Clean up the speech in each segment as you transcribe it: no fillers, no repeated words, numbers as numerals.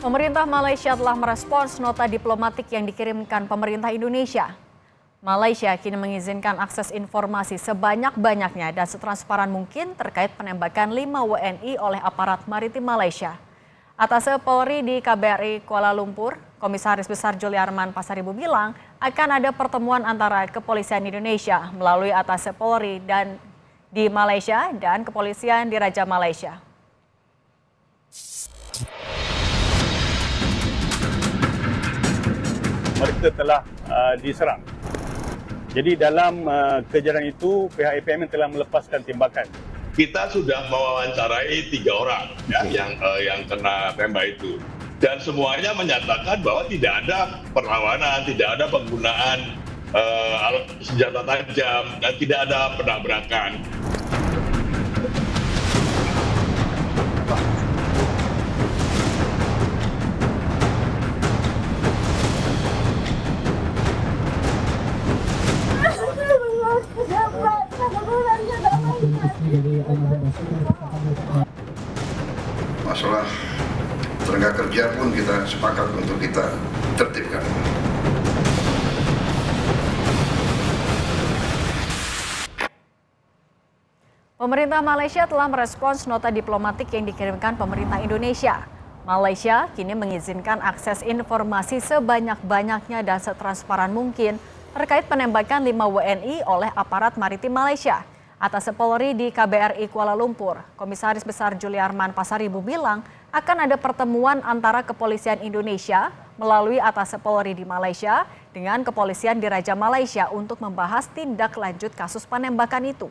Pemerintah Malaysia telah merespons nota diplomatik yang dikirimkan pemerintah Indonesia. Malaysia kini mengizinkan akses informasi sebanyak-banyaknya dan setransparan mungkin terkait penembakan 5 WNI oleh aparat maritim Malaysia. Atase Polri di KBRI Kuala Lumpur, Komisaris Besar Juliarman Pasaribu bilang akan ada pertemuan antara Kepolisian Indonesia melalui Atase Polri dan di Malaysia dan Kepolisian di Raja Malaysia. Mereka telah diserang. Jadi dalam kejadian itu pihak APM telah melepaskan tembakan. Kita sudah mewawancarai 3 orang ya, yang kena tembak itu, dan semuanya menyatakan bahwa tidak ada perlawanan, tidak ada penggunaan alat senjata tajam, dan tidak ada penabrakan. Masalah tenaga kerja pun kita sepakat untuk kita tertibkan. Pemerintah Malaysia telah merespons nota diplomatik yang dikirimkan pemerintah Indonesia. Malaysia kini mengizinkan akses informasi sebanyak-banyaknya dan setransparan mungkin terkait penembakan 5 WNI oleh aparat maritim Malaysia. Atase Polri di KBRI Kuala Lumpur, Komisaris Besar Juliarman Pasaribu bilang akan ada pertemuan antara Kepolisian Indonesia melalui Atase Polri di Malaysia dengan Kepolisian di Raja Malaysia untuk membahas tindak lanjut kasus penembakan itu.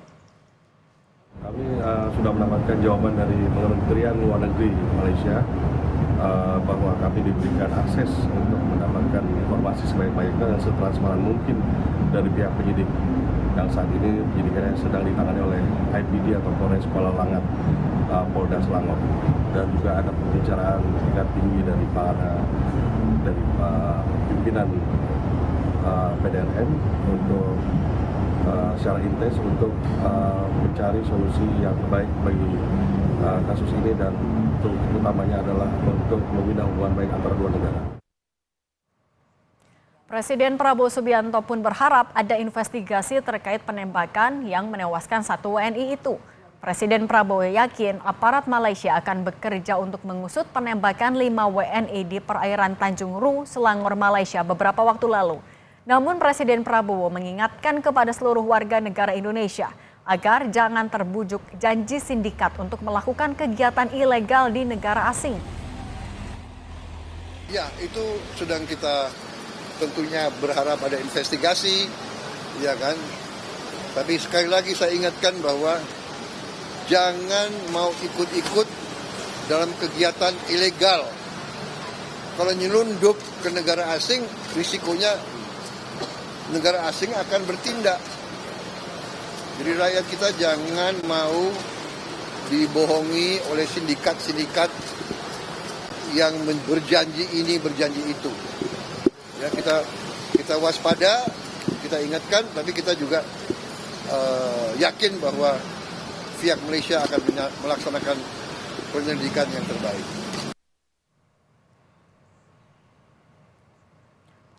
Kami sudah mendapatkan jawaban dari Kementerian Luar Negeri Malaysia bahwa kami diberikan akses untuk mendapatkan informasi sebaik-baiknya dan setransparan mungkin dari pihak penyidik yang saat ini penyidikannya sedang ditangani oleh IPD atau Polres Kuala Langat, Polda Selangor, dan juga ada pembicaraan tingkat tinggi dari pimpinan PDRM untuk secara intens untuk mencari solusi yang terbaik bagi kasus ini, dan utamanya adalah untuk membina hubungan baik antara dua negara. Presiden Prabowo Subianto pun berharap ada investigasi terkait penembakan yang menewaskan 1 WNI itu. Presiden Prabowo yakin aparat Malaysia akan bekerja untuk mengusut penembakan 5 WNI di perairan Tanjung Ru, Selangor, Malaysia beberapa waktu lalu. Namun Presiden Prabowo mengingatkan kepada seluruh warga negara Indonesia agar jangan terbujuk janji sindikat untuk melakukan kegiatan ilegal di negara asing. Ya, itu sedang kita tentunya berharap ada investigasi, ya kan. Tapi sekali lagi saya ingatkan bahwa jangan mau ikut-ikut dalam kegiatan ilegal. Kalau nyelundup ke negara asing, risikonya negara asing akan bertindak. Jadi rakyat kita jangan mau dibohongi oleh sindikat-sindikat yang berjanji ini, berjanji itu. Ya, kita waspada, kita ingatkan, tapi kita juga yakin bahwa pihak Malaysia akan melaksanakan penyelidikan yang terbaik.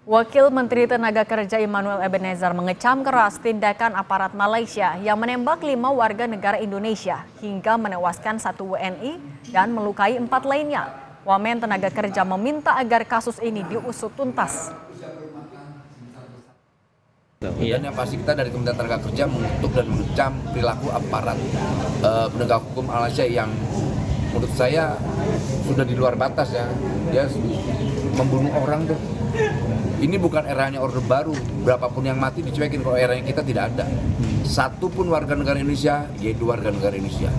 Wakil Menteri Tenaga Kerja Emmanuel Ebenezer mengecam keras tindakan aparat Malaysia yang menembak 5 warga negara Indonesia hingga menewaskan 1 WNI dan melukai 4 lainnya. Wamen Tenaga Kerja meminta agar kasus ini diusut tuntas. Dan yang pasti kita dari Kementerian Tenaga Kerja mengutuk dan mengecam perilaku aparat penegak hukum Malaysia yang menurut saya sudah di luar batas ya. Dia membunuh orang tuh. Ini bukan eranya Orde Baru, berapapun yang mati dicuekin, kalau eranya kita tidak ada. Satu pun warga negara Indonesia, yaitu warga negara Indonesia.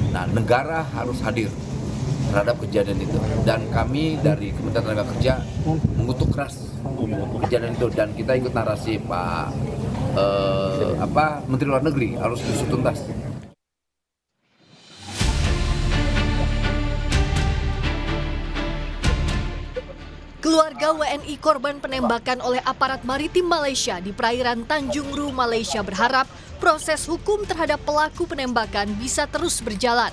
Nah, negara harus hadir terhadap kejadian itu. Dan kami dari Kementerian Tenaga Kerja mengutuk keras kejadian itu, dan kita ikut narasi Pak Menteri Luar Negeri harus diusut tuntas. Keluarga WNI korban penembakan oleh aparat maritim Malaysia di perairan Tanjung Ru, Malaysia berharap proses hukum terhadap pelaku penembakan bisa terus berjalan.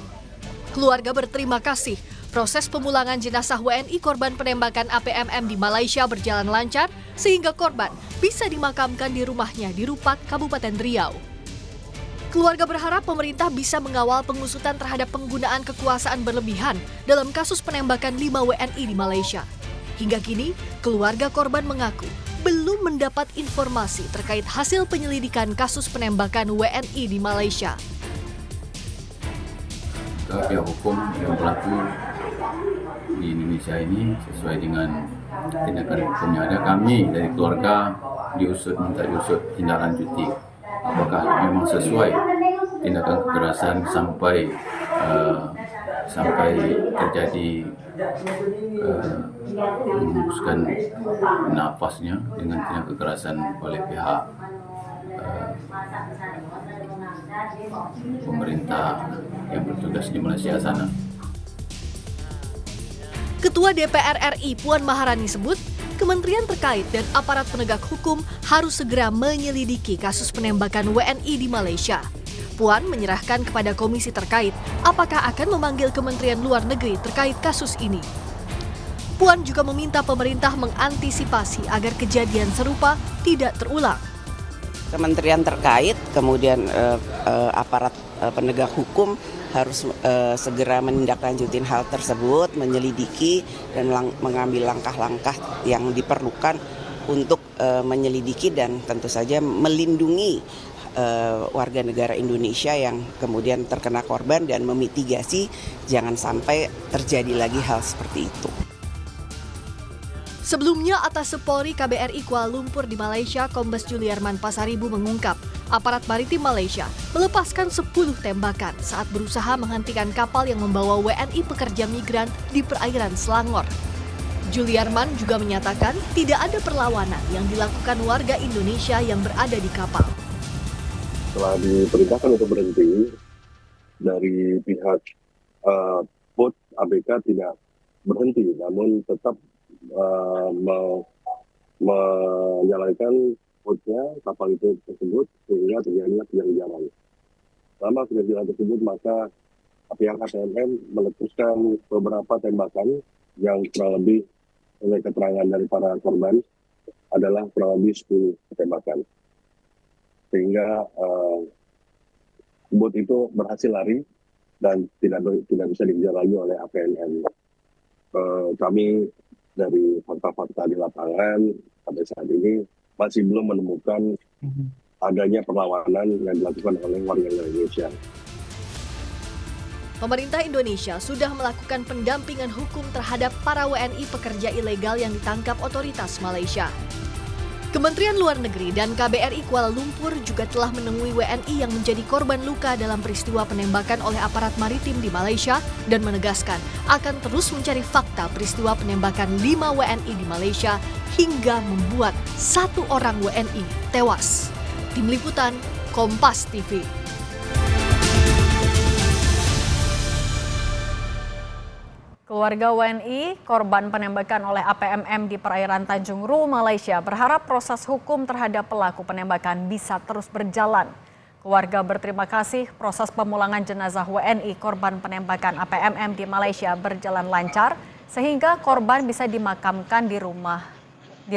Keluarga berterima kasih Proses pemulangan jenazah WNI korban penembakan APMM di Malaysia berjalan lancar sehingga korban bisa dimakamkan di rumahnya di Rupak, Kabupaten Riau. Keluarga berharap pemerintah bisa mengawal pengusutan terhadap penggunaan kekuasaan berlebihan dalam kasus penembakan 5 WNI di Malaysia. Hingga kini, keluarga korban mengaku belum mendapat informasi terkait hasil penyelidikan kasus penembakan WNI di Malaysia. Pihak hukum yang berlaku di Indonesia ini sesuai dengan tindakan hukum yang ada, kami dari keluarga minta diusut tindak lanjuti apakah memang sesuai tindakan kekerasan sampai terjadi menghembuskan nafasnya dengan tindak kekerasan oleh pihak pemerintah yang bertugas di Malaysia sana. Ketua DPR RI Puan Maharani sebut, kementerian terkait dan aparat penegak hukum harus segera menyelidiki kasus penembakan WNI di Malaysia. Puan menyerahkan kepada komisi terkait apakah akan memanggil Kementerian Luar Negeri terkait kasus ini. Puan juga meminta pemerintah mengantisipasi agar kejadian serupa tidak terulang. Kementerian terkait, kemudian aparat penegak hukum harus segera menindaklanjuti hal tersebut, menyelidiki dan mengambil langkah-langkah yang diperlukan untuk menyelidiki dan tentu saja melindungi warga negara Indonesia yang kemudian terkena korban dan memitigasi jangan sampai terjadi lagi hal seperti itu. Sebelumnya, Atas Polri KBRI Kuala Lumpur di Malaysia, Kombes Juliarman Pasaribu mengungkap, aparat maritim Malaysia melepaskan 10 tembakan saat berusaha menghentikan kapal yang membawa WNI pekerja migran di perairan Selangor. Juliarman juga menyatakan tidak ada perlawanan yang dilakukan warga Indonesia yang berada di kapal. Setelah diperintahkan untuk berhenti, dari pihak bot ABK tidak berhenti, namun tetap menyalakan botnya kapal itu tersebut sehingga terjadinya penjarahan. Selama kejadian tersebut maka pihak APMM meletuskan beberapa tembakan yang kurang lebih oleh keterangan dari para korban adalah kurang lebih 10 tembakan. Sehingga bot itu berhasil lari dan tidak bisa dikejar lagi oleh APMM. Kami dari fakta-fakta di lapangan sampai saat ini masih belum menemukan adanya perlawanan yang dilakukan oleh warga Indonesia. Pemerintah Indonesia sudah melakukan pendampingan hukum terhadap para WNI pekerja ilegal yang ditangkap otoritas Malaysia. Kementerian Luar Negeri dan KBRI Kuala Lumpur juga telah menemui WNI yang menjadi korban luka dalam peristiwa penembakan oleh aparat maritim di Malaysia dan menegaskan akan terus mencari fakta peristiwa penembakan 5 WNI di Malaysia hingga membuat 1 orang WNI tewas. Tim Liputan, Kompas TV. Keluarga WNI, korban penembakan oleh APMM di perairan Tanjung Ru, Malaysia, berharap proses hukum terhadap pelaku penembakan bisa terus berjalan. Keluarga berterima kasih proses pemulangan jenazah WNI korban penembakan APMM di Malaysia berjalan lancar, sehingga korban bisa dimakamkan di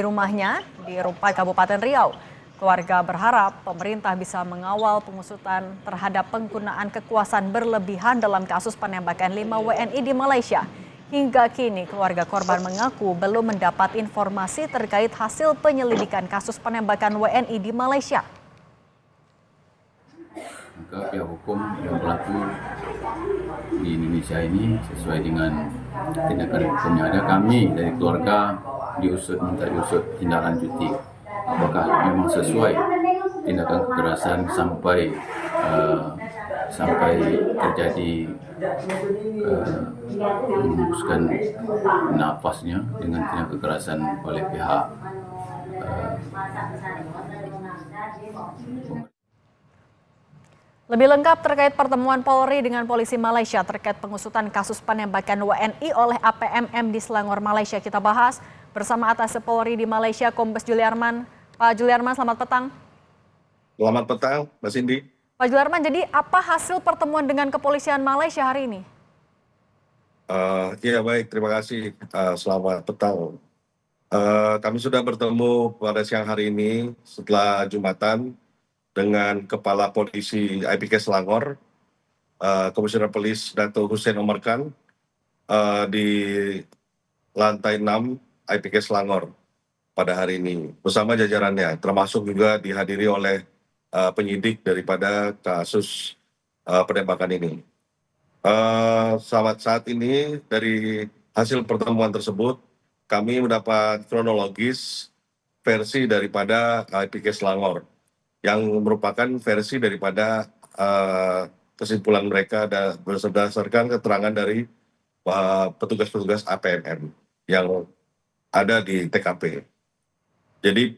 rumahnya di Rupak, Kabupaten Riau. Keluarga berharap pemerintah bisa mengawal pengusutan terhadap penggunaan kekuasaan berlebihan dalam kasus penembakan 5 WNI di Malaysia. Hingga kini keluarga korban mengaku belum mendapat informasi terkait hasil penyelidikan kasus penembakan WNI di Malaysia. Maka pihak hukum yang berlaku di Indonesia ini sesuai dengan tindakan hukum yang ada, kami dari keluarga minta diusut tindak lanjuti apakah memang sesuai tindakan kekerasan sampai terjadi menghembuskan nafasnya dengan tindak kekerasan oleh pihak Lebih lengkap terkait pertemuan Polri dengan polisi Malaysia terkait pengusutan kasus penembakan WNI oleh APMM di Selangor, Malaysia, kita bahas bersama Atas Polri di Malaysia, Kombes Juliarman. Pak Juliarman, selamat petang. Selamat petang, Mbak Cindy. Pak Juliarman, jadi apa hasil pertemuan dengan kepolisian Malaysia hari ini? Ya baik, terima kasih. Selamat petang. Kami sudah bertemu pada siang hari ini setelah Jumatan dengan Kepala Polisi IPK Selangor, Komisioner Polis Dato Hussein Omar Khan, di lantai 6 IPK Selangor pada hari ini bersama jajarannya, termasuk juga dihadiri oleh penyidik daripada kasus penembakan ini. Saat ini dari hasil pertemuan tersebut kami mendapat kronologis versi daripada IPK Selangor yang merupakan versi daripada kesimpulan mereka berdasarkan keterangan dari petugas-petugas APMM yang ada di TKP. Jadi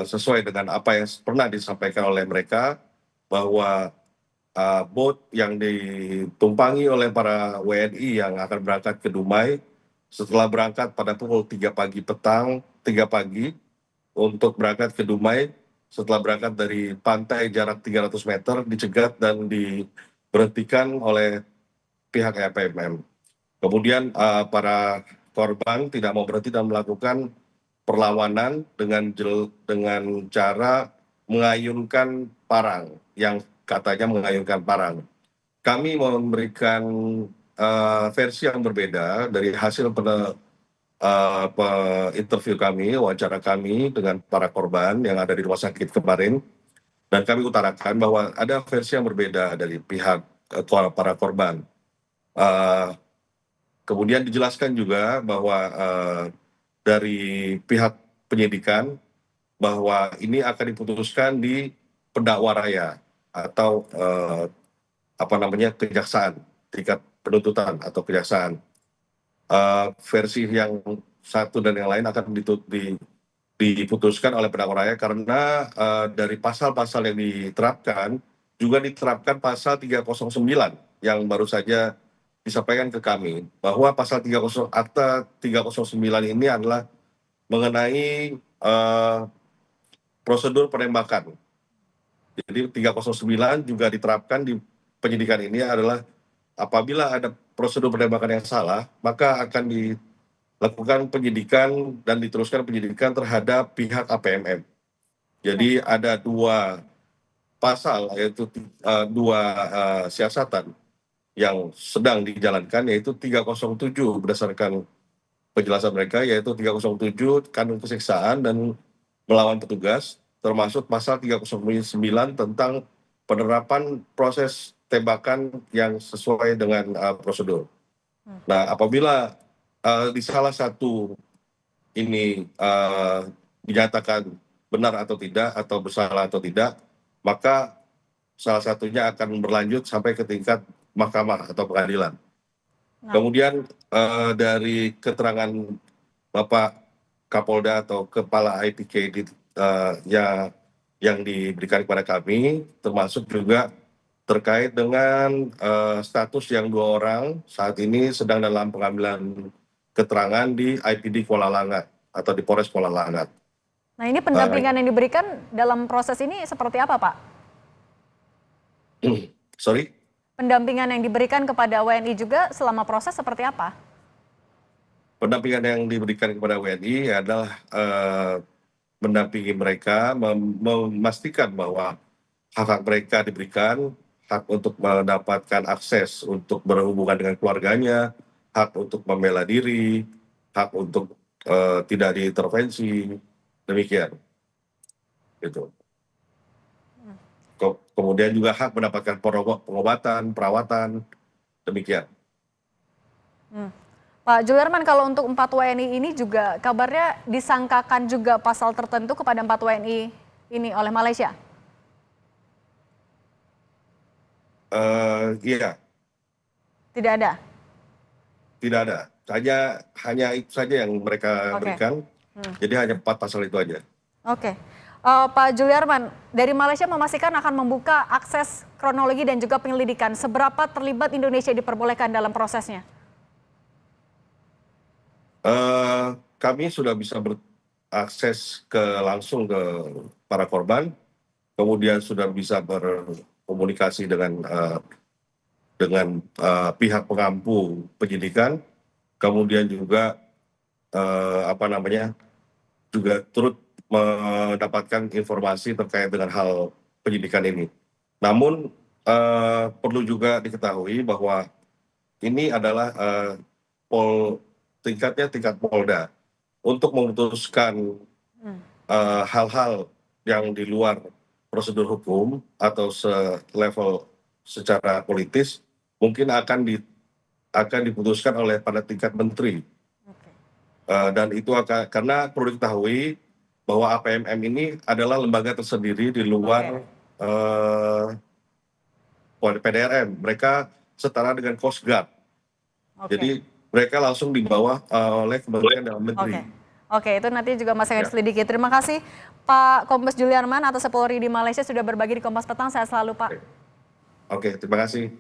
sesuai dengan apa yang pernah disampaikan oleh mereka bahwa boat yang ditumpangi oleh para WNI yang akan berangkat ke Dumai setelah berangkat pada pukul 3 pagi untuk berangkat ke Dumai, setelah berangkat dari pantai jarak 300 meter dicegat dan diberhentikan oleh pihak APMM. Kemudian para korban tidak mau berhenti dan melakukan perlawanan dengan cara mengayunkan parang yang katanya mengayunkan parang. Kami memberikan versi yang berbeda dari hasil interview kami, wawancara kami dengan para korban yang ada di rumah sakit kemarin, dan kami utarakan bahwa ada versi yang berbeda dari pihak para korban. Kemudian dijelaskan juga bahwa dari pihak penyidikan bahwa ini akan diputuskan di pendakwa raya atau kejaksaan, tingkat penuntutan atau kejaksaan. Versi yang satu dan yang lain akan diputuskan oleh pendakwa raya karena dari pasal-pasal yang diterapkan juga diterapkan pasal 309 yang baru saja disampaikan ke kami bahwa pasal 309 ini adalah mengenai prosedur penembakan. Jadi 309 juga diterapkan di penyidikan ini adalah apabila ada prosedur penembakan yang salah, maka akan dilakukan penyidikan dan diteruskan penyidikan terhadap pihak APMM. Jadi ada dua pasal, yaitu dua siasatan yang sedang dijalankan, yaitu 307 berdasarkan penjelasan mereka, yaitu 307 kanun keseksaan dan melawan petugas, termasuk pasal 309 tentang penerapan proses tembakan yang sesuai dengan prosedur. Nah, apabila di salah satu ini dinyatakan benar atau tidak, atau bersalah atau tidak, maka salah satunya akan berlanjut sampai ke tingkat mahkamah atau pengadilan. Kemudian dari keterangan Bapak Kapolda atau Kepala IPK yang diberikan kepada kami, termasuk juga terkait dengan status yang 2 orang saat ini sedang dalam pengambilan keterangan di IPD Kuala Langat atau di Polres Kuala Langat. Nah, ini pendampingan yang diberikan dalam proses ini seperti apa, Pak? Sorry? Pendampingan yang diberikan kepada WNI juga selama proses seperti apa? Pendampingan yang diberikan kepada WNI adalah mendampingi mereka, memastikan bahwa hak-hak mereka diberikan, hak untuk mendapatkan akses untuk berhubungan dengan keluarganya, hak untuk membela diri, hak untuk tidak diintervensi, demikian. Gitu. Kemudian juga hak mendapatkan pengobatan, perawatan, demikian. Pak Juliarman, kalau untuk 4 WNI ini juga kabarnya disangkakan juga pasal tertentu kepada 4 WNI ini oleh Malaysia? Iya. Tidak ada? Tidak ada. Hanya itu saja yang mereka berikan. Jadi hanya 4 pasal itu aja. Oke. Pak Juliarman, dari Malaysia memastikan akan membuka akses kronologi dan juga penyelidikan. Seberapa terlibat Indonesia diperbolehkan dalam prosesnya? Kami sudah bisa berakses langsung ke para korban, kemudian sudah bisa berkomunikasi dengan dengan pihak pengampu penyidikan, kemudian juga juga turut mendapatkan informasi terkait dengan hal penyidikan ini. Namun perlu juga diketahui bahwa ini adalah tingkat Polda untuk memutuskan hal-hal yang di luar prosedur hukum atau selevel secara politis mungkin akan diputuskan oleh pada tingkat menteri. Dan itu karena perlu diketahui bahwa APMM ini adalah lembaga tersendiri di luar PDRM. Mereka setara dengan Coast Guard. Jadi mereka langsung di bawah oleh Kementerian Dalam Negeri. Oke, itu nanti juga masih akan diselidiki. Terima kasih Pak Kombes Juliarman atas Polri di Malaysia sudah berbagi di Kompas Petang. Sehat selalu Pak. Oke, terima kasih.